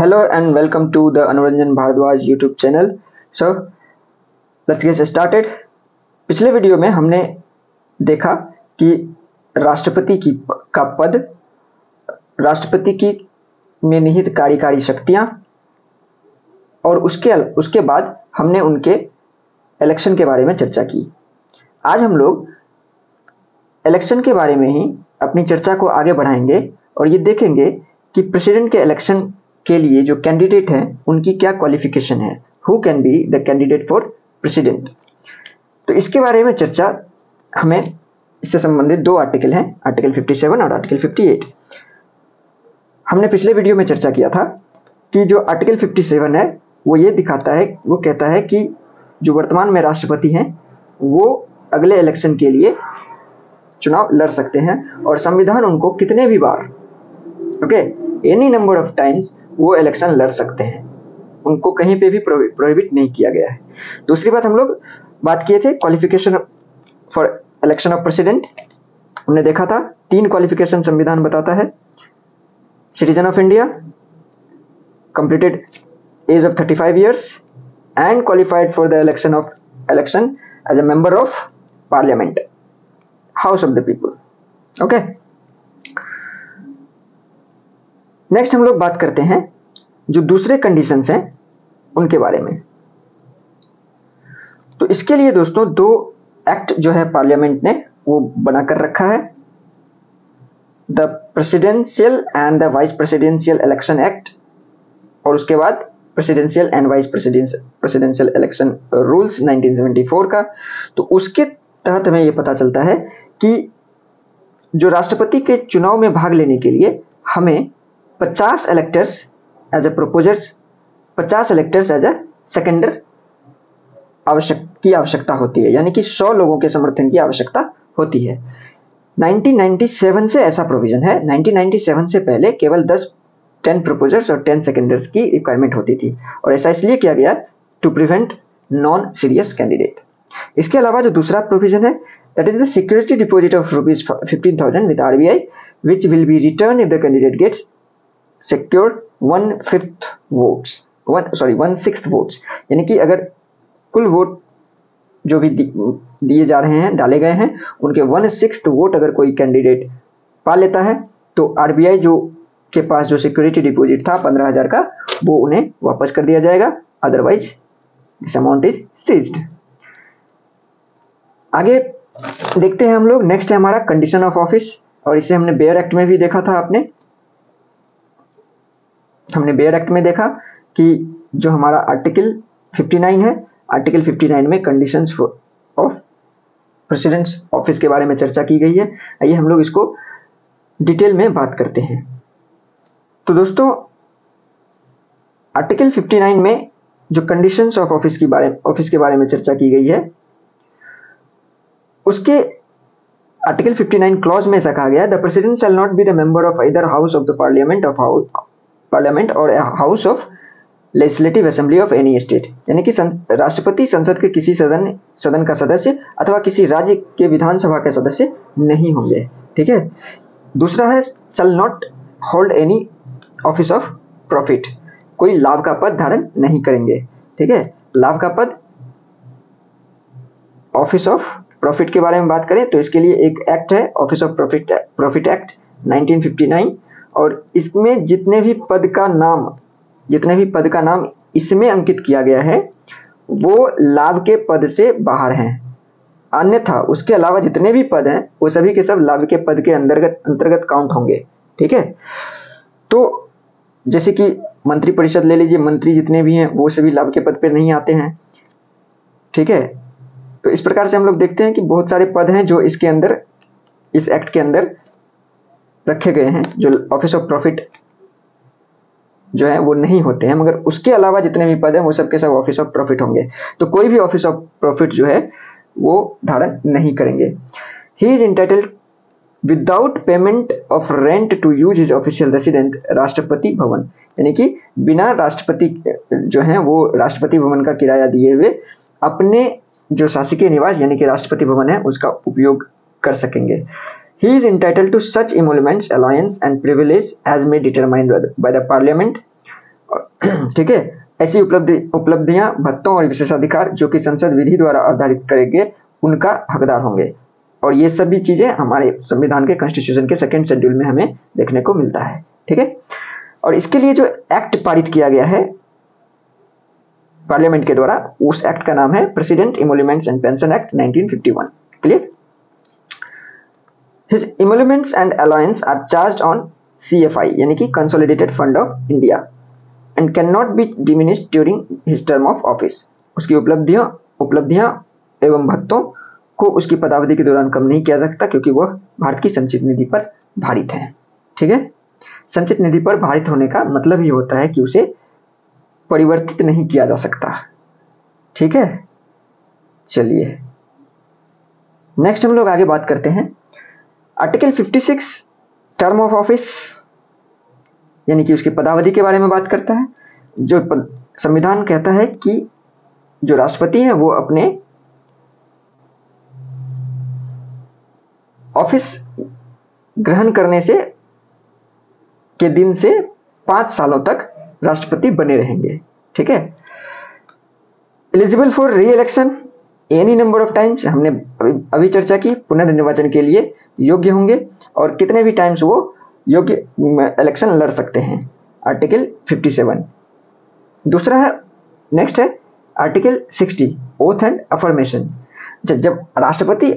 Hello and welcome to the Anuranjan Bhardwaj YouTube channel. So let's get started. पिछले video में हमने देखा कि राष्ट्रपति की में निहित कार्यकारी शक्तियां और उसके बाद हमने उनके इलेक्शन के बारे में चर्चा की। आज हम लोग इलेक्शन के बारे में ही अपनी चर्चा को आगे बढ़ाएंगे और ये देखेंगे कि प्रेसिडेंट के इलेक्शन के लिए जो कैंडिडेट हैं उनकी क्या क्वालिफिकेशन है, who can be the candidate for president. तो इसके बारे में चर्चा हमें इससे संबंधित दो आर्टिकल हैं, आर्टिकल 57 और आर्टिकल 58। हमने पिछले वीडियो में चर्चा किया था कि जो आर्टिकल 57 है वो ये दिखाता है, वो कहता है कि जो वर्तमान में राष्ट्रपति हैं वो अगले इलेक्शन के लिए चुनाव लड़ सकते हैं और संविधान उनको कितने भी बार एनी नंबर ऑफ टाइम्स वो इलेक्शन लड़ सकते हैं, उनको कहीं पे भी प्रोहिबिट नहीं किया गया है। दूसरी बात हम लोग बात किए थे qualification for election of president. हमने देखा था 3 क्वालिफिकेशन संविधान बताता है। Citizen of India, completed age of 35 years and qualified for the election as a member of parliament, house of the people. Okay, next हम लोग बात करते हैं जो दूसरे कंडीशंस हैं उनके बारे में। तो इसके लिए दोस्तों 2 एक्ट जो है पार्लियामेंट ने वो बनाकर रखा है, the presidential and the vice presidential election act और उसके बाद presidential and vice presidential election rules 1974 का। तो उसके तहत हमें ये पता चलता है कि जो राष्ट्रपति के चुनाव में भाग लेने के लिए हमें 50 electors as a proposers, 50 electors as a seconder की आवश्यकता होती है, यानी कि 100 लोगों के समर्थन की आवश्यकता होती है। 1997 से ऐसा प्रोविजन है। 1997 से पहले केवल 10 प्रोपोजर्स और 10 सेकेंडर्स की रिक्वायरमेंट होती थी और ऐसा इसलिए किया गया to prevent non serious candidate. इसके अलावा जो दूसरा प्रोविजन है that is the security deposit of ₹15,000 with RBI which will be returned if the candidate gets secured 1/6 votes, यानी कि अगर कुल वोट जो भी दिए जा रहे हैं, डाले गए हैं, उनके 1/6 वोट अगर कोई कैंडिडेट पा लेता है तो RBI जो के पास जो सिक्योरिटी डिपॉजिट था 15,000 का वो उन्हें वापस कर दिया जाएगा, otherwise this amount is seized. आगे देखते हैं हम लोग। नेक्स्ट है हमारा कंडीशन ऑफ ऑफिस और इसे हमने बेयर एक्ट में भी देखा था। हमने बेयर एक्ट में देखा कि जो हमारा आर्टिकल 59 है, आर्टिकल 59 में कंडीशंस ऑफ प्रेसिडेंट्स ऑफिस के बारे में चर्चा की गई है। आइए हम लोग इसको डिटेल में बात करते हैं। तो दोस्तों आर्टिकल 59 में जो कंडीशंस ऑफ ऑफिस के बारे में चर्चा की गई है, उसके आर्टिकल 59 क्लॉज में ऐसा कहा गया, the president shall not be the member of either house of the parliament or house of legislative assembly of any state, यानी कि राष्ट्रपति संसद के किसी सदन का सदस्य अथवा किसी राज्य के विधानसभा के सदस्य नहीं होंगे। ठीक है। दूसरा है shall not hold any office of profit, कोई लाभ का पद धारण नहीं करेंगे। ठीक है, लाभ का पद, ऑफिस ऑफ प्रॉफिट के बारे में बात करें तो इसके लिए एक एक्ट है, ऑफिस ऑफ प्रॉफिट एक्ट 1959, और इसमें जितने भी पद का नाम इसमें अंकित किया गया है वो लाभ के पद से बाहर हैं, अन्यथा उसके अलावा जितने भी पद हैं वो सभी के सब लाभ के पद के अंतर्गत काउंट होंगे। ठीक है। तो जैसे कि मंत्री परिषद ले लीजिए, मंत्री जितने भी हैं वो सभी लाभ के पद पे नहीं आते हैं। ठीक है। तो इस प्रकार से हम लोग देखते हैं कि बहुत सारे पद हैं जो इस एक्ट के अंदर रखे गए हैं, जो ऑफिस ऑफ प्रॉफिट जो है वो नहीं होते हैं, मगर उसके अलावा जितने भी पद हैं वो सब के सब ऑफिस ऑफ प्रॉफिट होंगे। तो कोई भी ऑफिस ऑफ प्रॉफिट जो है वो धारण नहीं करेंगे। He is entitled without payment of rent to use his official resident Rashtrapati Bhavan, यानी कि बिना राष्ट्रपति जो है वो राष्ट्रपति भवन का किराया दिए हुए अपने जो शासकीय निवास यानी कि राष्ट्रपति भवन है उसका उपयोग कर सकेंगे। He is entitled to such emoluments, allowance and privilege as may determined by the Parliament ठीक है, ऐसी उपलब्धियां, भत्तों और विशेषाधिकार जो कि संसद विधि द्वारा आधारित करेंगे उनका हकदार होंगे। और ये सभी चीजें हमारे संविधान के कॉन्स्टिट्यूशन के सेकंड शेड्यूल में हमें देखने को मिलता है। ठीक है, और इसके लिए जो एक्ट पारित किया गया है पार्लियामेंट के द्वारा, उस एक्ट का नाम है president emoluments and pension act 1951। Clear? His emoluments and allowance are charged on CFI यानी कि consolidated fund of India and can not be diminished during his term of office. उसकी उपलब्धियां एवं भत्तों को उसकी पदावधि के दौरान कम नहीं किया जा सकता क्योंकि वह भारत की संचित निधि पर भारित है। ठीक है, संचित निधि पर भारित होने का मतलब ही होता है कि उसे परिवर्तित नहीं किया जा सकता। ठीक है, चलिए नेक्स्ट हम लोग आगे बात करते हैं आर्टिकल 56 टर्म ऑफ ऑफिस यानी कि उसकी पदावधि के बारे में बात करता है। जो संविधान कहता है कि जो राष्ट्रपति हैं वो अपने ऑफिस ग्रहण करने से के दिन से 5 सालों तक राष्ट्रपति बने रहेंगे। ठीक है, एलिजिबल फॉर री election any number of times, हमने अभी चर्चा की, पुनर्निर्वाचन के लिए योग्य होंगे और कितने भी टाइम्स वो योग्य इलेक्शन लड़ सकते हैं, आर्टिकल 57। दूसरा है, नेक्स्ट है आर्टिकल 60 ओथ एंड अफर्मेशन। जब राष्ट्रपति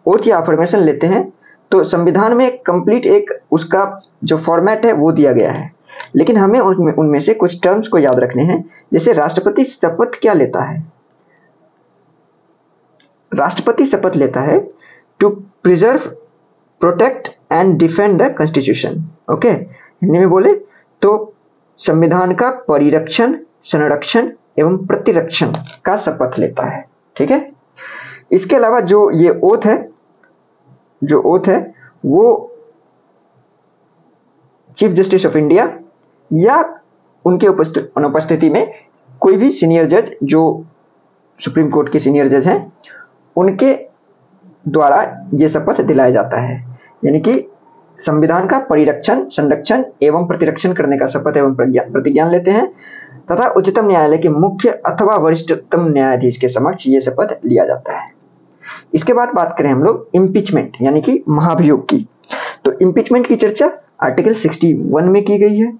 ओथ या अफर्मेशन लेते हैं तो संविधान में कंप्लीट एक उसका जो फॉर्मेट है वो दिया गया है, लेकिन हमें उनमें से कुछ टर्म्स को याद रखने हैं। जैसे राष्ट्रपति शपथ क्या लेता है? राष्ट्रपति शपथ लेता है to preserve, protect and defend the constitution. Okay, Hindi में बोले तो संविधान का परिरक्षण, संरक्षण एवं प्रतिरक्षण का शपथ लेता है। ठीक है, इसके अलावा जो ये ओथ है वो चीफ जस्टिस ऑफ इंडिया या उनके अनुपस्थिति में कोई भी सीनियर जज जो सुप्रीम कोर्ट के सीनियर जज हैं उनके द्वारा ये शपथ दिलाया जाता है। यानी कि संविधान का परिरक्षण, संरक्षण एवं प्रतिरक्षण करने का शपथ एवं प्रतिज्ञान लेते हैं तथा उच्चतम न्यायालय के मुख्य अथवा वरिष्ठतम न्यायाधीश के समक्ष ये शपथ लिया जाता है। इसके बाद बात करें हम लोग इम्पीचमेंट यानी कि महाभियोग की, तो इम्पीचमेंट की चर्चा आर्टिकल 61 में की गई है।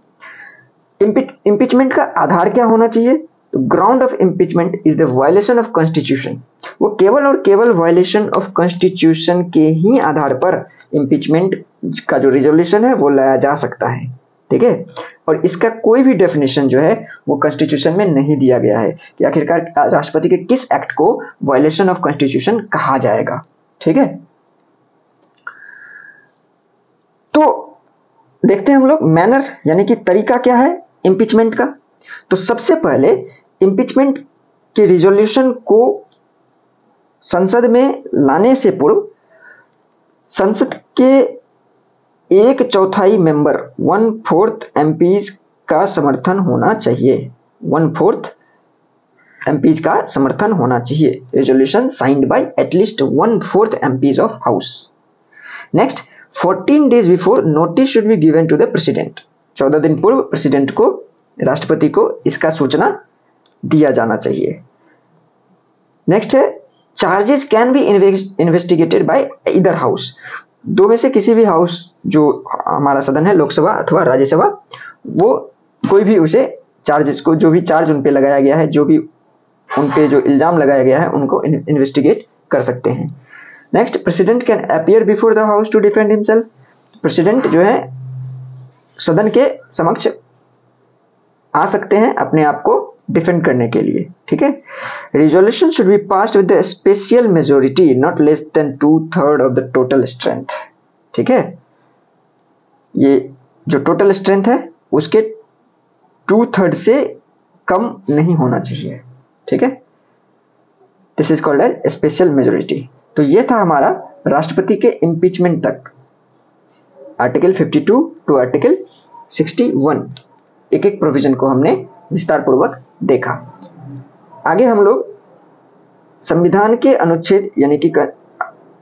इम्पीचमेंट का आधार क्या होना चाहिए? तो ground of impeachment is the violation of constitution. वो केवल और केवल वायलेशन ऑफ कॉन्स्टिट्यूशन के ही आधार पर इम्पीचमेंट का जो रिजोल्यूशन है वो लाया जा सकता है। ठीक है, और इसका कोई भी डेफिनेशन जो है वो कॉन्स्टिट्यूशन में नहीं दिया गया है कि आखिरकार राष्ट्रपति के किस एक्ट को वायलेशन ऑफ कॉन्स्टिट्यूशन कहा जाएगा। ठीक है, तो देखते हैं हम लोग मैनर यानी कि तरीका क्या है इम्पीचमेंट का। तो सबसे पहले इम्पीचमेंट के रिजोल्यूशन को संसद में लाने से पूर्व संसद के 1/4 मेंबर 1/4 MPs का समर्थन होना चाहिए। 1/4 MPs का समर्थन होना चाहिए। Resolution signed by at least 1/4 MPs of house. Next, 14 days before notice should be given to the president. 14 दिन पूर्व प्रेसिडेंट को, राष्ट्रपति को इसका सूचना दिया जाना चाहिए। नेक्स्ट है, charges can be investigated by either house. दो में से किसी भी हाउस जो हमारा सदन है, लोकसभा अथवा राज्यसभा, वो कोई भी उसे चार्जेस को, जो भी चार्ज उन पे लगाया गया है, जो भी उन पे जो इल्जाम लगाया गया है उनको इन्वेस्टिगेट कर सकते हैं। Next, president can appear before the house to defend himself. President जो है सदन के समक्ष आ सकते हैं अपने आप को डिफेंड करने के लिए। ठीक है, resolution should be passed with the special majority not less than 2/3 of the total strength. ठीक है, ये जो टोटल स्ट्रेंथ है उसके 2/3 से कम नहीं होना चाहिए। ठीक है, this is called as special majority. तो ये था हमारा राष्ट्रपति के इम्पीचमेंट तक, आर्टिकल 52 टू आर्टिकल 61, एक एक प्रोविजन को हमने विस्तार पूर्वक देखा। आगे हम लोग संविधान के अनुच्छेद यानी कि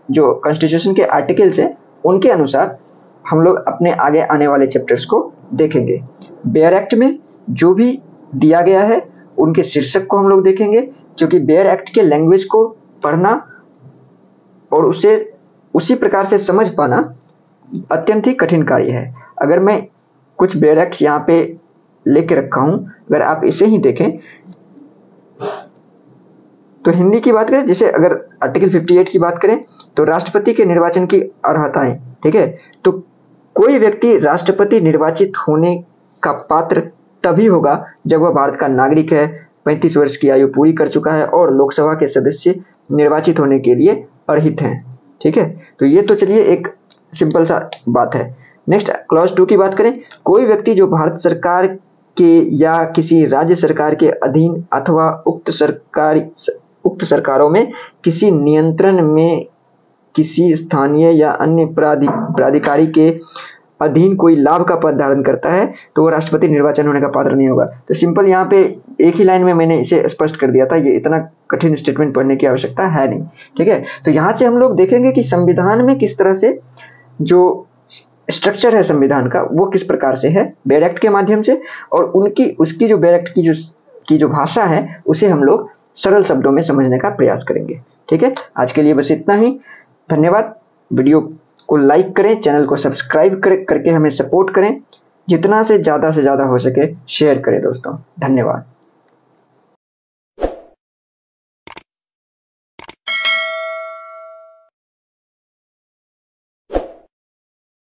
जो कॉन्स्टिट्यूशन के आर्टिकल्स हैं उनके अनुसार हम लोग अपने आगे आने वाले चैप्टर्स को देखेंगे। बेयर एक्ट में जो भी दिया गया है उनके शीर्षक को हम लोग देखेंगे, क्योंकि बेयर एक्ट के लैंग्वेज को पढ़ना और उसे उसी प्रकार से समझ पाना अत्यंत ही कठिन कार्य है। अगर मैं कुछ बेयर एक्ट्स यहाँ पे लेके रखा हूँ, अगर आप इसे ही देखें तो हिंदी की बात करें, जैसे अगर आर्टिकल 58 की बात करें तो राष्ट्रपति के निर्वाचन की अर्हताएं, ठीक है। तो कोई व्यक्ति राष्ट्रपति निर्वाचित होने का पात्र तभी होगा जब वह भारत का नागरिक है, 35 वर्ष की आयु पूरी कर चुका है और लोकसभा के सदस्य निर्वाचित होने के लिए अर्हित हैं, ठीक है। तो ये तो चलिए एक सिंपल सा बात है। नेक्स्ट क्लॉज 2 की बात करें, कोई व्यक्ति जो भारत सरकार के या किसी राज्य सरकार के अधीन अथवा उक्त सरकारों में किसी नियंत्रण में किसी स्थानीय या अन्य प्राधिकारी के अधीन कोई लाभ का पद धारण करता है तो वो राष्ट्रपति निर्वाचन होने का पात्र नहीं होगा। तो सिंपल यहाँ पे एक ही लाइन में मैंने इसे स्पष्ट कर दिया था, ये इतना कठिन स्टेटमेंट पढ़ने की आवश्यकता है नहीं, ठीक है। तो यहाँ से हम लोग देखेंगे कि संविधान में किस तरह से जो स्ट्रक्चर है संविधान का वो किस प्रकार से है बेयर एक्ट के माध्यम से, और उसकी जो बेयर एक्ट की जो भाषा है उसे हम लोग सरल शब्दों में समझने का प्रयास करेंगे, ठीक है। आज के लिए बस इतना ही, धन्यवाद। वीडियो को लाइक करें, चैनल को सब्सक्राइब करके हमें सपोर्ट करें, जितना से ज़्यादा हो सके शेयर करें दोस्तों। धन्यवाद।